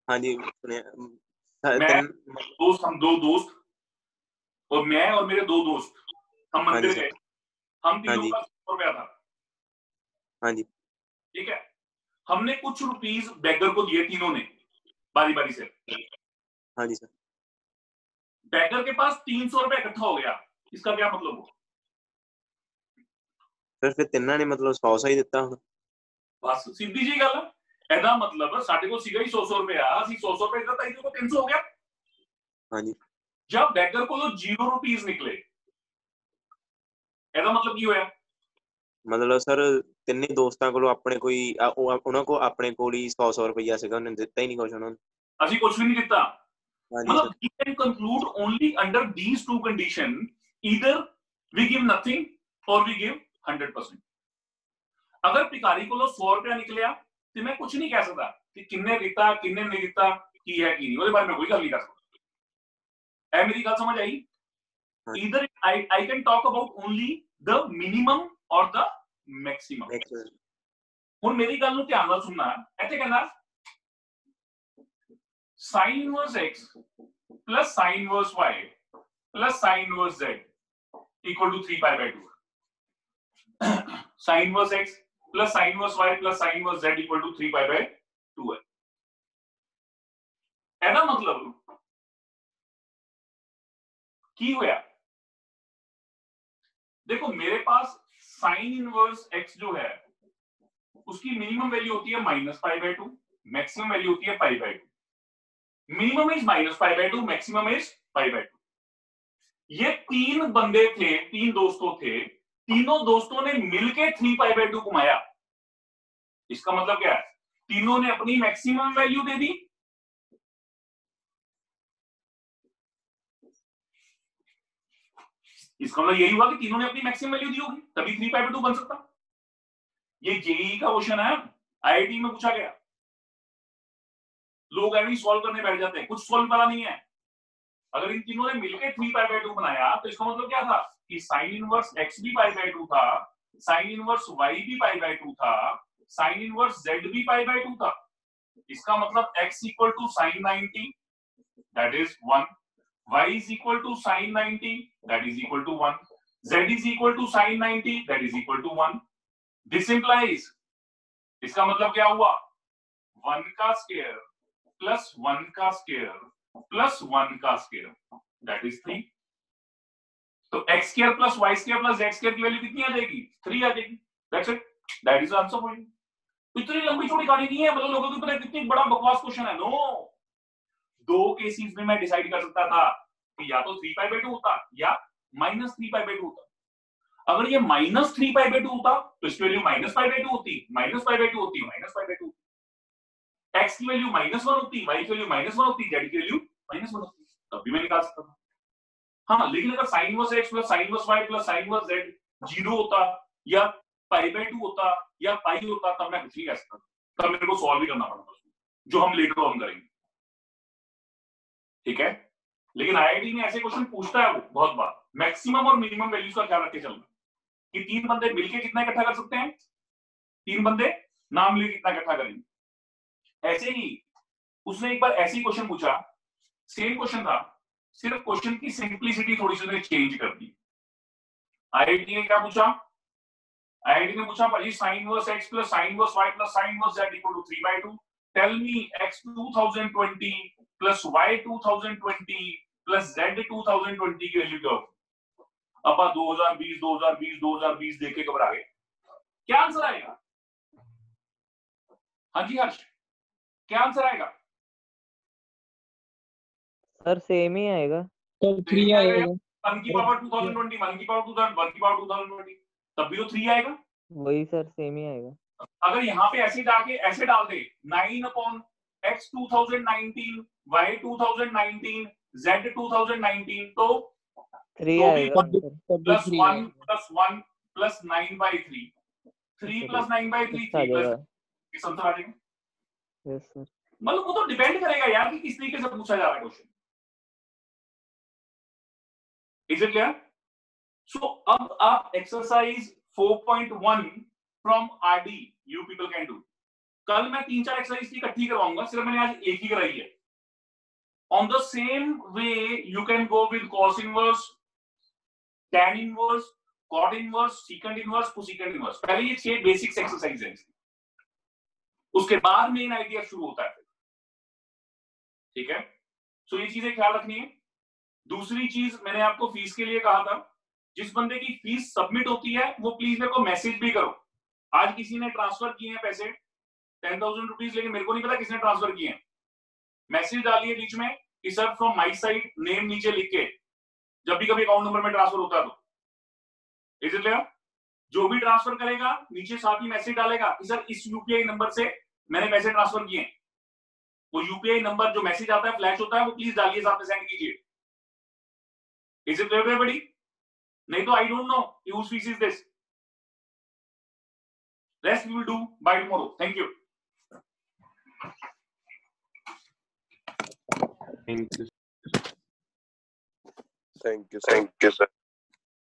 हाँ जी सुने। हम दो दोस्त और मैं और मेरे 2 दोस्त, हम मंदिर गए, हम तीनों का 100 रुपया था। हाँ जी ठीक है, हमने कुछ रुपीस बेगर को दिए तीनों ने बारी बारी से। हाँ जी सर। बेगर के पास 300 रुपया इकट्ठा हो गया, इसका क्या मतलब हो? सर फिर तिन्ना ने मतलब 100 ही दिता ਹੁਣ। बस सीधी जी गल है, ਇਹਦਾ मतलब ਸਾਡੇ ਕੋਲ ਸੀਗਾ ਹੀ 100 रुपया, ਅਸੀਂ 100 रुपया ਦਿੱਤਾ, ਇਹਦੇ ਕੋਲ 300 हो गया। हाँ जी। जब बेगर ਕੋਲੋਂ 0 रुपीस निकले, ਇਹਦਾ मतलब ਕੀ ਹੋਇਆ? मतलब सर ਤਿੰਨੇ ਦੋਸਤਾਂ ਕੋਲੋਂ ਆਪਣੇ ਕੋਈ ਉਹਨਾਂ ਕੋ ਆਪਣੇ ਕੋਲ ਹੀ 100 ਰੁਪਇਆ ਸੀਗਾ, ਉਹਨੇ ਦਿੱਤਾ ਹੀ ਨਹੀਂ ਕੁਝ ਉਹਨਾਂ ਨੂੰ। ਅਸੀਂ ਕੁਝ ਵੀ ਨਹੀਂ ਦਿੱਤਾ। ਹਾਂਜੀ मतलब we can conclude only under these two conditions, either we give nothing or we give 100%। अगर भिखारी को 100 रुपया निकलिया तो मैं कुछ नहीं कह सकता कि किन्ने दिता किन्ने नहीं दिता, की है की नहीं, उसके बारे में कोई गल नहीं कर सकता। मेरी गल समझ आई? either I can talk about only the minimum or the maximum। ਹੁਣ ਮੇਰੀ ਗੱਲ ਨੂੰ ਧਿਆਨ ਨਾਲ ਸੁਣਨਾ, ਇੱਥੇ ਕਹਿੰਦਾ sin inverse x plus sin inverse y plus sin inverse z equal to 3 pi by 2। sin inverse x plus sin inverse y plus sin inverse z equal to 3 pi by 2 है। ਇਹਦਾ मतलब की होया? देखो मेरे पास sin इनवर्स x जो है उसकी मिनिमम वैल्यू होती है -π/2, मैक्सिमम वैल्यू होती है π/2। Minimum is -π/2, maximum is π/2। ये 3 बंदे थे, 3 दोस्तों थे, तीनों दोस्तों ने मिलके 3π/2 घुमाया। इसका मतलब क्या है? तीनों ने अपनी मैक्सिमम वैल्यू दे दी। इसका मतलब यही हुआ कि तीनों ने अपनी मैक्सिमम वैल्यू दी होगी, तभी 3π/2 बन सकता। ये जेईई का क्वेश्चन है, आईआईटी में पूछा गया। लोग ऐसे ही सॉल्व करने बैठ जाते हैं, कुछ सॉल्व पता नहीं है। अगर इन तीनों ने मिलकर 3π/2 बनाया तो इसका मतलब क्या था कि साइन इनवर्स x भी π/2 था, साइन इनवर्स y भी π/2 था, साइन इनवर्स z भी π/2 था। इसका मतलब x equal to sine 90 that is 1, y is equal to sine 90 that is equal to 1, z is equal to sine 90 that is equal to 1। This implies, इसका मतलब क्या हुआ, 1 का स्क्वायर प्लस 1 का स्क्वायर प्लस 1 का स्क्वायर दैट इज 3। तो x square plus y square plus z square की value कितनी आ जाएगी? 3 आ जाएगी। That's it, that is answer for you. इतनी लंबी चौड़ी कहानी नहीं है, मतलब लोगों को पता कितनी बड़ा बकवास क्वेश्चन है। नो, 2 केसेस में मैं डिसाइड कर सकता था कि या तो 3π/2 होता या -3π/2 होता। अगर ये -3π/2 होता तो इसकी वैल्यू -π/2 होती, -π/2 होती, -π/2। x की वैल्यू -1 होती, y की वैल्यू -1 होती, z की वैल्यू -1 होती, तब भी मैं निकाल सकता था। हाँ, लेकिन अगर sin inverse x plus sin inverse y plus sin inverse z 0 होता या π/2 होता या पाई होता, तब मैं कुछ नहीं कह सकता, तब मेरे को सॉल्व भी करना पड़ता, जो हम लेटर ऑन करेंगे। ठीक है, लेकिन आईआईटी में ऐसे क्वेश्चन पूछता है वो बहुत बार। मैक्सिमम और मिनिमम वैल्यूज का ख्याल रख के चलना कि 3 बंदे मिलके कितना इकट्ठा कर सकते हैं, 3 बंदे नाम लेके कितना इकट्ठा करेंगे। ऐसे ही उसने एक बार ऐसी क्वेश्चन पूछा, सेम क्वेश्चन था, सिर्फ क्वेश्चन की सिंप्लिसिटी थोड़ी सी उसने चेंज कर दी। आईआईटी ने क्या पूछा, आईआईटी ने पूछा भाई sin inverse x plus sin inverse y plus sin inverse z equal to 3/2, tell me x 2020 plus y 2020 plus z 2020 की वैल्यू क्या होगी। अब 2020 देख के घबरा गए, क्या आंसर आएगा? हाँ जी हर्ष, क्या आंसर आएगा? सर सेम ही आएगा। तब 3 आएगा। 1 की पावर 2020, 1 की पावर 2020, तब भी तो 3 आएगा। वही सर, सेम ही आएगा। अगर यहाँ पे ऐसे जाके ऐसे डाल दे 9/x 2019 y 2019 z 2019 तो 3 तो आएगा तब आंसर। प्लस 3 1 आएगा। प्लस 1 प्लस 9/3, 3 प्लस 9/3 आ 3 प्लस जाएगा। किस आंसर आ जाएगा। Yes sir. मतलब वो तो डिपेंड करेगा यार कि किस तरीके से पूछा जा रहा है question. Is it clear? So अब आप exercise 4.1 from RD you people can do. कल मैं 3-4 एक्सरसाइज की इकट्ठी करवाऊंगा, सिर्फ मैंने आज एक ही कराई है। On the same way you can go with cos inverse, tan inverse, cot inverse, secant inverse, cosecant inverse. पहले ये 6 बेसिक्स एक्सरसाइज है, उसके बाद मेन आइडिया शुरू होता है। ठीक है, सो ये चीजें ख्याल रखनी है। दूसरी चीज मैंने आपको फीस के लिए कहा था, जिस बंदे की फीस सबमिट होती है वो प्लीज मेरे को मैसेज भी करो। आज किसी ने ट्रांसफर किए हैं पैसे 10,000 रुपीज, लेकिन मेरे को नहीं पता किसने ट्रांसफर किए हैं। मैसेज डालिए बीच में कि sir from my side, name नीचे लिख के, जब भी कभी अकाउंट नंबर में ट्रांसफर होता है तो। Is it clear? जो भी ट्रांसफर करेगा नीचे साथ ही मैसेज डालेगा कि सर इस यूपीआई नंबर से मैंने पैसे ट्रांसफर किए हैं। वो यूपीआई नंबर जो मैसेज आता है, फ्लैश होता है, वो प्लीज डालिए, साथ में सेंड कीजिए। Is it clear everybody? नहीं तो I don't know whose fees is this. Rest we will do by tomorrow. Thank you. Thank you. Thank you, sir.